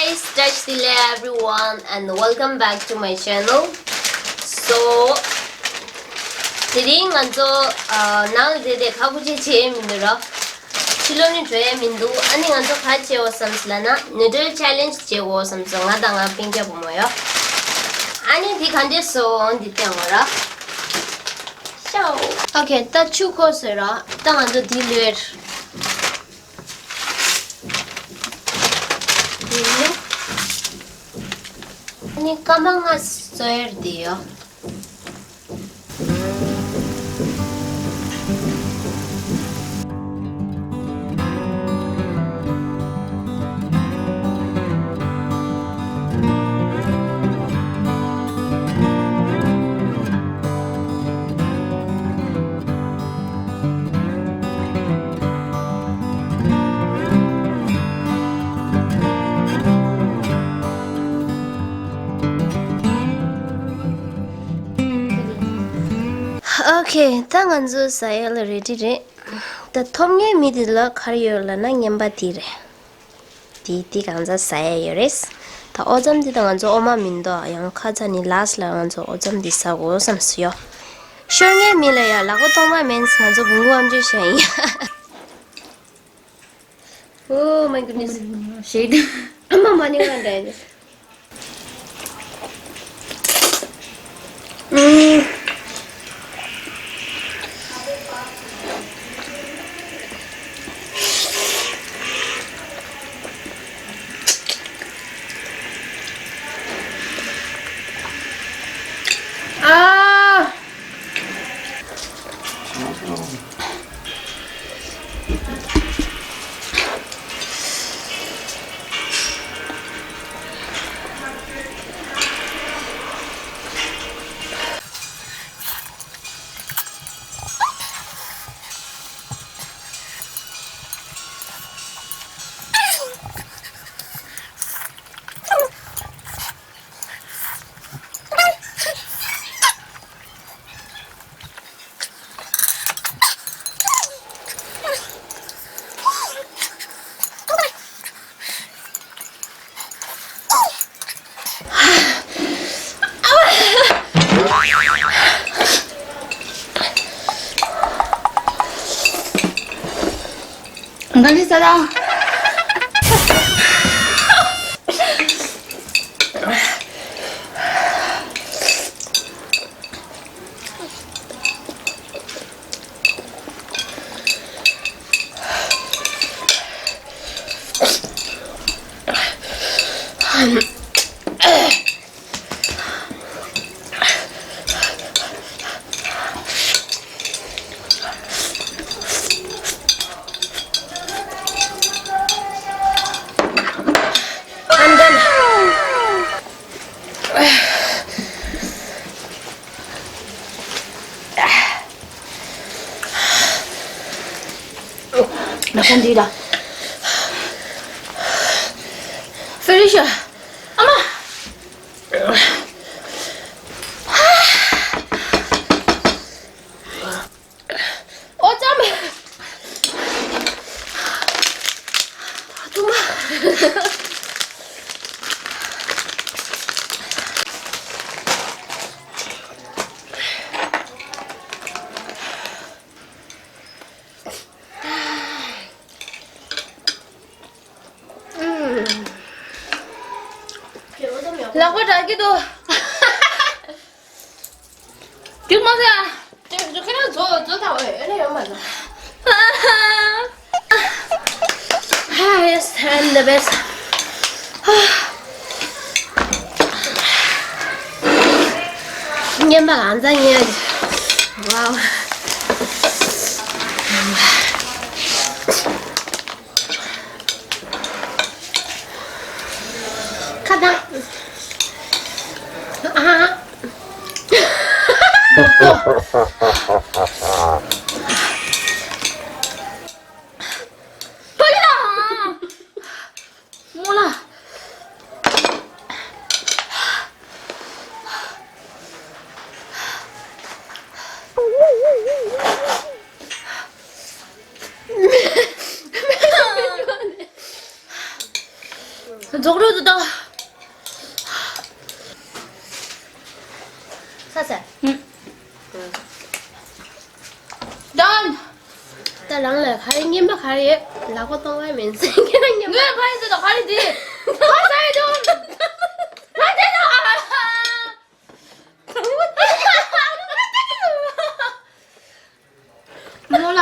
guys, Dashila everyone and welcome back to my channel. So today nganzo now de khabuji che mindro chiloni joye mindu ani nganzo khache osamslana noodle challenge che osamso ngada nga pingja bomoyo ani di khande so di tengora so okay ta chuko sera ta nganzo diler ini kamang soer dia. Okay, tanganzo saya ready re. The thomnge midila karyola na nyamba dire. Ti kanza saya yoris. The ojam di tanganzo oma mindo yang kazani last la nganzo ojam di sago samsyo. Shonge milaya lago toma mens nganzo bungu amju shai. Oh my goodness. Shade. Amma mani ganda. Enggak bisa dong. Makan dia dah. Felicia, Ama. 어쩜? 도마. Lagu lagi tuh. Trước mắt ra. Cái nó chỗ thảo ấy này không phải. Yes, and the best. Nhưng mà làm ra nghe. Wow. Cắt ra. 빨리다. 몰라. 저그러다. 살살. 난. Ta lắng là khai nghiêm bác khai ấy là có tông ai mình sinh cái anh nghiêm 왜 파이스도 가리지? 가사해 좀. 가세요. 몰라.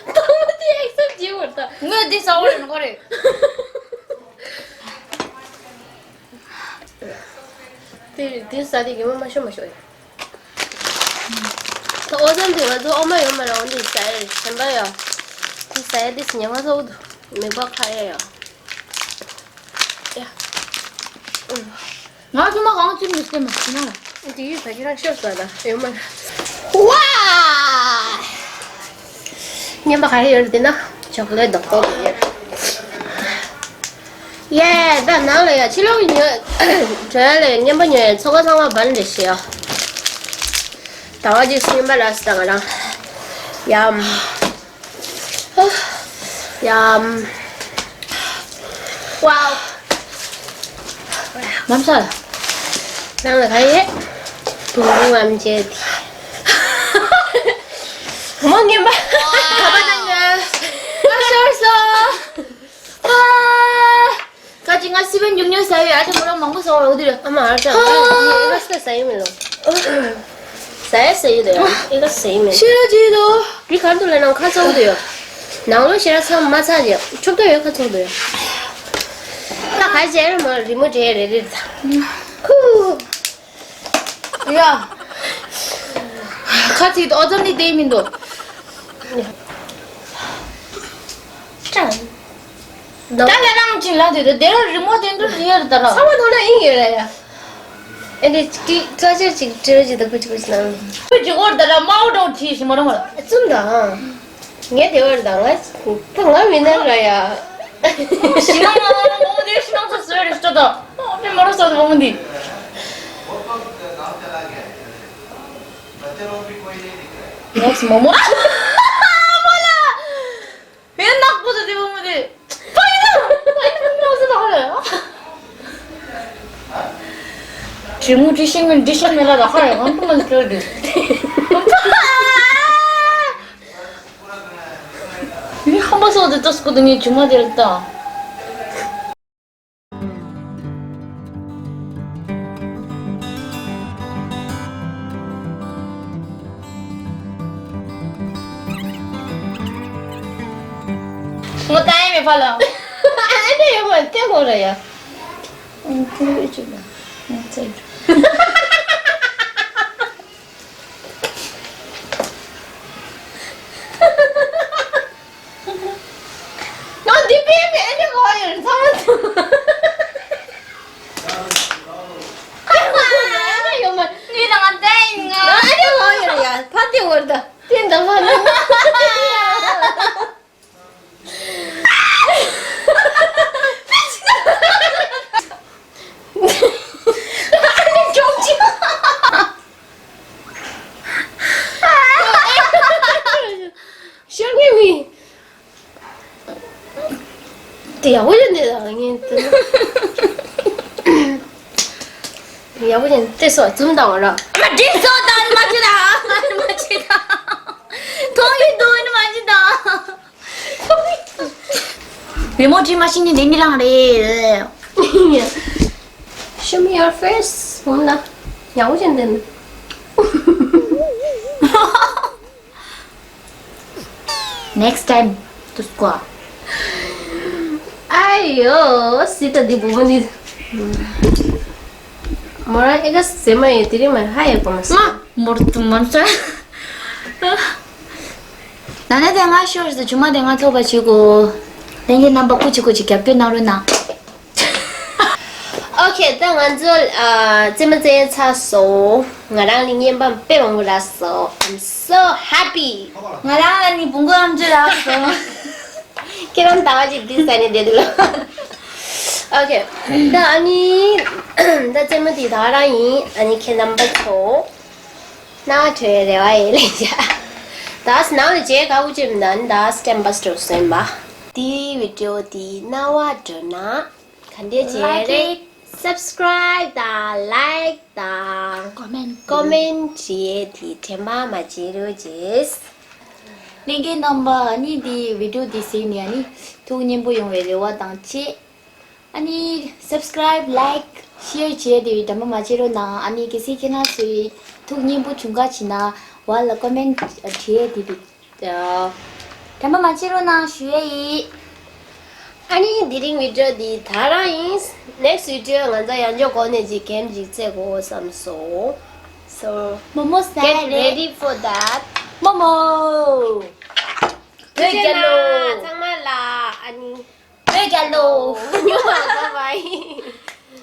너무 뒤에 액션 지우고 있다. 왜 네 싸우려는 거래? 뒤 싸디 cái 마셔 마셔. 더 어젠데 와도 엄마 엄마랑 언제 있어요? 잠봐요. 있어야 됐으니 와서 오도 매번 가요. 야. 나 정말 강아지 좀 있으면 그냥. 뒤에 자기랑 쉬었다. 엄마. 와! Nhưng mà khai rồi thì nó chocolate độc tốt vậy. Yeah, bạn nói là chỉ lúc như 저야 là nhưng mà như 소가 상황 반드시요. 다와지 스님 말았다가랑 얌. 얌. 와우. 남살. Đang là thấy hết. Tunggu am jadi. Mau ngimba. 가봐당겨. 맛있어. 아, 까지 가 16년 사이에 아직 뭐라 먹고 서 어디래? Ama 알잖아. 이거 쓰다 쌓이면 쌓였어 이거요. 이거 쌓이면. 싫어지도. 이 간도래랑 가져오도요. 나오는 싫어서 마사지. 좀더 여기 가져오도요. 나 가지 애를 뭐 리모지 해를 후. 야. 같이 어전리 데이민도. 짠. 너 딸이랑 질라도 내가 리모트 핸들 해야 되더라. 상관 하나 이겨라야. 근데 가지 지르지도 그치고 나는. 그치 거기다가 마우도 치시 뭐라 뭐라. 쩐다. 얘 대화를 당하면 나라야. 신앙 어머니 신앙 썼어요 진짜다. 내 말았어 어머니. 넥스 뭐뭐? 몰라. 왜 낙보다 내 어머니. 질문 지시면라도 하래 한 번만 들어도 이게 한 번 써도 떴거든요 주말에 했다 뭐 타임에 팔라 아니 이거 떼고라야. 그거 해주면 응 너 DPM이 애니 거예요. 사람. 아니 정말. 니랑 안 돼, 아니 거예요. 파티 월다. 뛴다 파는. 아니 정지. 형님이 야구전데 당연히 야구전 때서 좀 당하라. 맞지다 동이 도는 맞지다 메모지 마시니 내니랑 하래 Show me your face. 몰라. 야구전데는. Next time to squat 아유, 진짜 네 부분이. 뭐라 이거 세마에 들이면 하얘 보면서. 모르트만 써 나네 대가 쇼스 주마 대가 쳐봐지고 내게 남바 꾸치꾸치 겹게 나오나 OK， 等完之后，这么这一场手，我让林彦帮背完我的手，I'm so happy。 나랑 니 bunga 줄 알았어 그럼 다와지 디자인이 되들러. OK， 那아니， 那这么地大人，아니看number two，那就来一下。 다스 나오는 제 가고 싶는 다스 템버스터 셈바 디 비디오 디 나와줘나 간데 제레 subscribe 다 like 다 comment 제 디 테마 마지로지스 링게 넘버 아니 디 비디오 디 세니 아니 두님 보용 외래와 당치 아니 subscribe like share 제 디 담마 마지로 나 아니 किसी के ना सुई 두님 보 중가 지나 वाला comment 제 디 담마 마지로 나 슈에이 아니 디링 비디오 디 다라인스 next video nganja yanjo kone ji game ji che go samso so 모모 get 사레 ready for that 모모 Regalo 장말라 아니 regalo nhưng mà sao vậy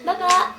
baka